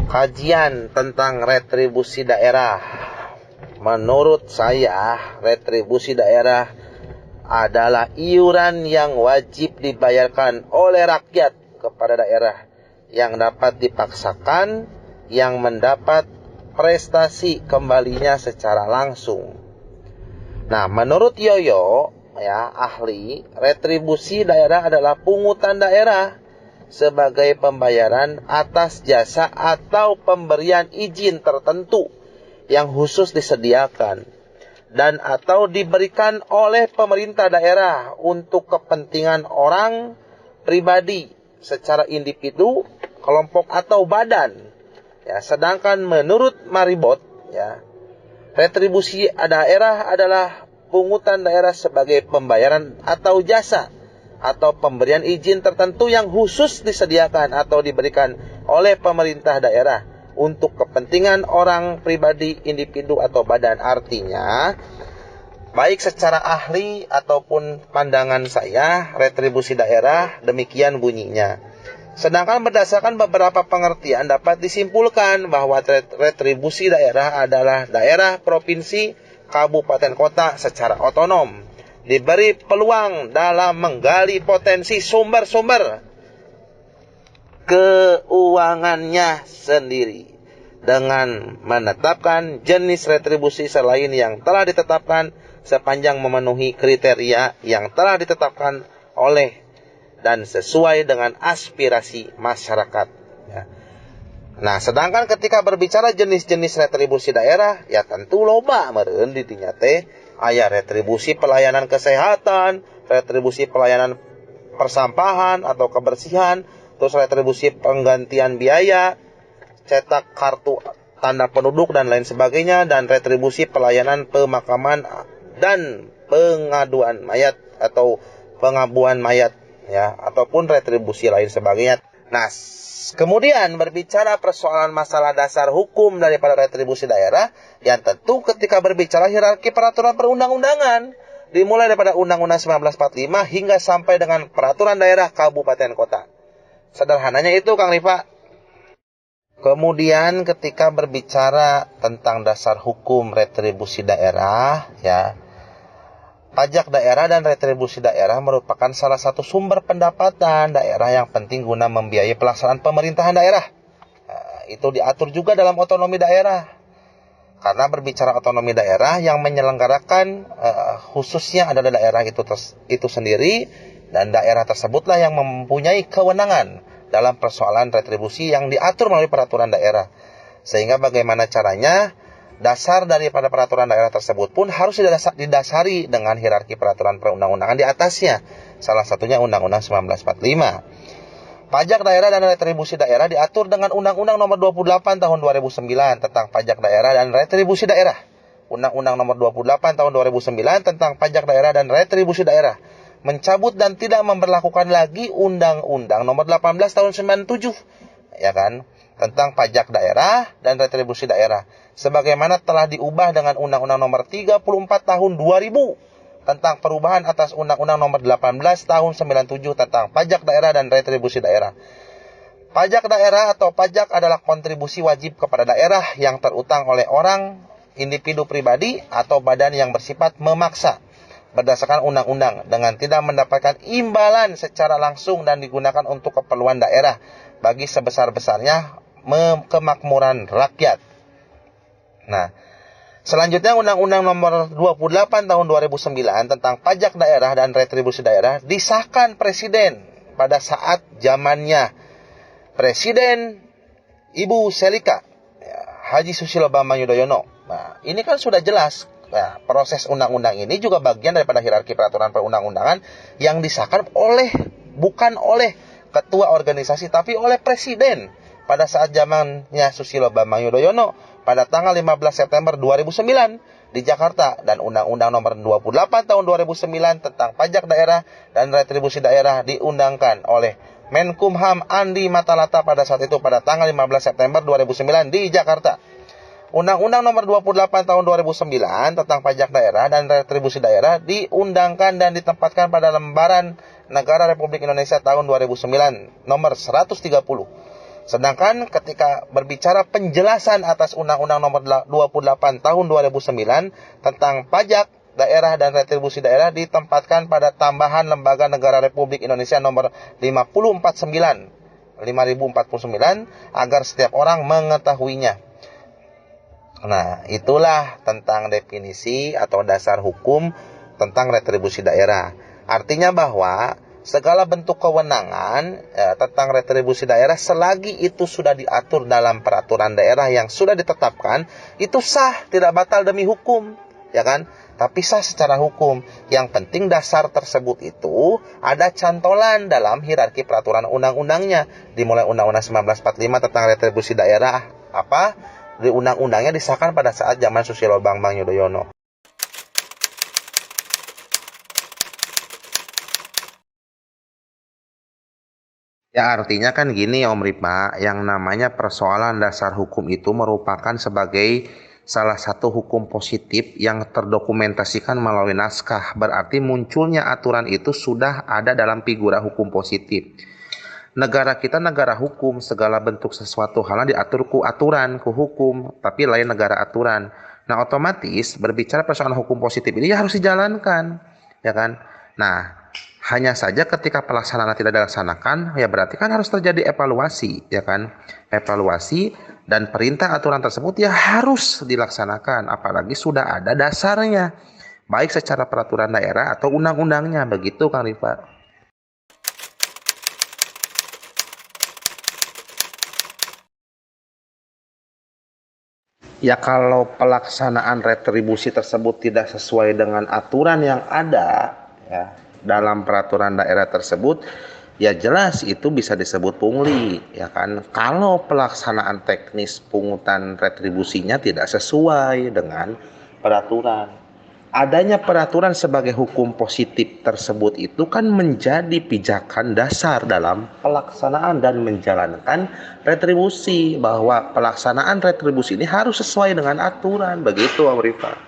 Kajian tentang retribusi daerah. Menurut saya, retribusi daerah adalah iuran yang wajib dibayarkan oleh rakyat kepada daerah yang dapat dipaksakan, yang mendapat prestasi kembalinya secara langsung. Nah, menurut Yoyo, ahli, retribusi daerah adalah pungutan daerah sebagai pembayaran atas jasa atau pemberian izin tertentu yang khusus disediakan dan atau diberikan oleh pemerintah daerah untuk kepentingan orang pribadi secara individu, kelompok atau badan. Sedangkan menurut Maribot, retribusi daerah adalah pungutan daerah sebagai pembayaran atau jasa atau pemberian izin tertentu yang khusus disediakan atau diberikan oleh pemerintah daerah untuk kepentingan orang pribadi, individu atau badan. Artinya, baik secara ahli ataupun pandangan saya, retribusi daerah demikian bunyinya. Sedangkan berdasarkan beberapa pengertian dapat disimpulkan bahwa retribusi daerah adalah daerah, provinsi, kabupaten, kota secara otonom diberi peluang dalam menggali potensi sumber-sumber keuangannya sendiri dengan menetapkan jenis retribusi selain yang telah ditetapkan sepanjang memenuhi kriteria yang telah ditetapkan oleh dan sesuai dengan aspirasi masyarakat. Nah, sedangkan ketika berbicara jenis-jenis retribusi daerah, tentu loba meureun di dinya teh aya retribusi pelayanan kesehatan, retribusi pelayanan persampahan atau kebersihan, terus retribusi penggantian biaya, cetak kartu tanda penduduk dan lain sebagainya, dan retribusi pelayanan pemakaman dan pengaduan mayat atau pengabuan mayat, ataupun retribusi lain sebagainya. Nah, kemudian berbicara persoalan masalah dasar hukum daripada retribusi daerah, yang tentu ketika berbicara hierarki peraturan perundang-undangan, dimulai daripada Undang-Undang 1945 hingga sampai dengan peraturan daerah kabupaten kota. Sederhananya itu, Kang Rifa. Kemudian ketika berbicara tentang dasar hukum retribusi daerah, pajak daerah dan retribusi daerah merupakan salah satu sumber pendapatan daerah yang penting guna membiayai pelaksanaan pemerintahan daerah. Itu diatur juga dalam otonomi daerah. Karena berbicara otonomi daerah yang menyelenggarakan khususnya adalah daerah itu sendiri, dan daerah tersebutlah yang mempunyai kewenangan dalam persoalan retribusi yang diatur melalui peraturan daerah. Sehingga bagaimana caranya, dasar daripada peraturan daerah tersebut pun harus didasari dengan hierarki peraturan perundang-undangan di atasnya. Salah satunya Undang-Undang 1945. Pajak daerah dan retribusi daerah diatur dengan Undang-Undang Nomor 28 Tahun 2009 tentang pajak daerah dan retribusi daerah. Undang-Undang Nomor 28 Tahun 2009 tentang pajak daerah dan retribusi daerah mencabut dan tidak memberlakukan lagi Undang-Undang Nomor 18 Tahun 97, tentang pajak daerah dan retribusi daerah, sebagaimana telah diubah dengan Undang-Undang Nomor 34 Tahun 2000 tentang perubahan atas Undang-Undang Nomor 18 Tahun 97 tentang pajak daerah dan retribusi daerah. Pajak daerah atau pajak adalah kontribusi wajib kepada daerah yang terutang oleh orang, individu pribadi atau badan yang bersifat memaksa berdasarkan undang-undang dengan tidak mendapatkan imbalan secara langsung dan digunakan untuk keperluan daerah bagi sebesar-besarnya kemakmuran rakyat. Nah, selanjutnya Undang-Undang Nomor 28 Tahun 2009 tentang pajak daerah dan retribusi daerah disahkan Presiden pada saat zamannya Presiden Ibu Selika Haji Susilo Bambang Yudhoyono. Nah, ini kan sudah jelas. Nah, proses undang-undang ini juga bagian daripada hierarki peraturan perundang-undangan yang disahkan bukan oleh ketua organisasi tapi oleh Presiden pada saat zamannya Susilo Bambang Yudhoyono pada tanggal 15 September 2009 di Jakarta, dan Undang-Undang Nomor 28 Tahun 2009 tentang pajak daerah dan retribusi daerah diundangkan oleh Menkumham Andi Matalata pada saat itu pada tanggal 15 September 2009 di Jakarta. Undang-Undang Nomor 28 Tahun 2009 tentang pajak daerah dan retribusi daerah diundangkan dan ditempatkan pada lembaran Negara Republik Indonesia tahun 2009 nomor 130 Sedangkan ketika berbicara penjelasan atas Undang-Undang Nomor 28 Tahun 2009 tentang pajak daerah dan retribusi daerah ditempatkan pada tambahan Lembaga Negara Republik Indonesia Nomor 5049 agar setiap orang mengetahuinya. Nah, itulah tentang definisi atau dasar hukum tentang retribusi daerah. Artinya bahwa segala bentuk kewenangan tentang retribusi daerah selagi itu sudah diatur dalam peraturan daerah yang sudah ditetapkan, itu sah, tidak batal demi hukum, ya kan? Tapi sah secara hukum. Yang penting dasar tersebut itu ada cantolan dalam hierarki peraturan undang-undangnya. Dimulai Undang-Undang 1945 tentang retribusi daerah, di undang-undangnya disahkan pada saat zaman Susilo Bambang Yudhoyono. Ya artinya kan gini Om Ripa, yang namanya persoalan dasar hukum itu merupakan sebagai salah satu hukum positif yang terdokumentasikan melalui naskah. Berarti munculnya aturan itu sudah ada dalam figura hukum positif. Negara kita negara hukum, segala bentuk sesuatu hal diatur ku aturan, ku hukum, tapi lain negara aturan. Nah otomatis berbicara persoalan hukum positif ini ya harus dijalankan, ya kan? Nah hanya saja ketika pelaksanaan tidak dilaksanakan, ya berarti kan harus terjadi evaluasi, ya kan? Evaluasi dan perintah aturan tersebut ya harus dilaksanakan, apalagi sudah ada dasarnya, baik secara peraturan daerah atau undang-undangnya, begitu Kang Rifa. Ya kalau pelaksanaan retribusi tersebut tidak sesuai dengan aturan yang ada ya dalam peraturan daerah tersebut, ya jelas itu bisa disebut pungli, ya kan? Kalau pelaksanaan teknis pungutan retribusinya tidak sesuai dengan peraturan. Adanya peraturan sebagai hukum positif tersebut itu kan menjadi pijakan dasar dalam pelaksanaan dan menjalankan retribusi, bahwa pelaksanaan retribusi ini harus sesuai dengan aturan, begitu Om Rifa.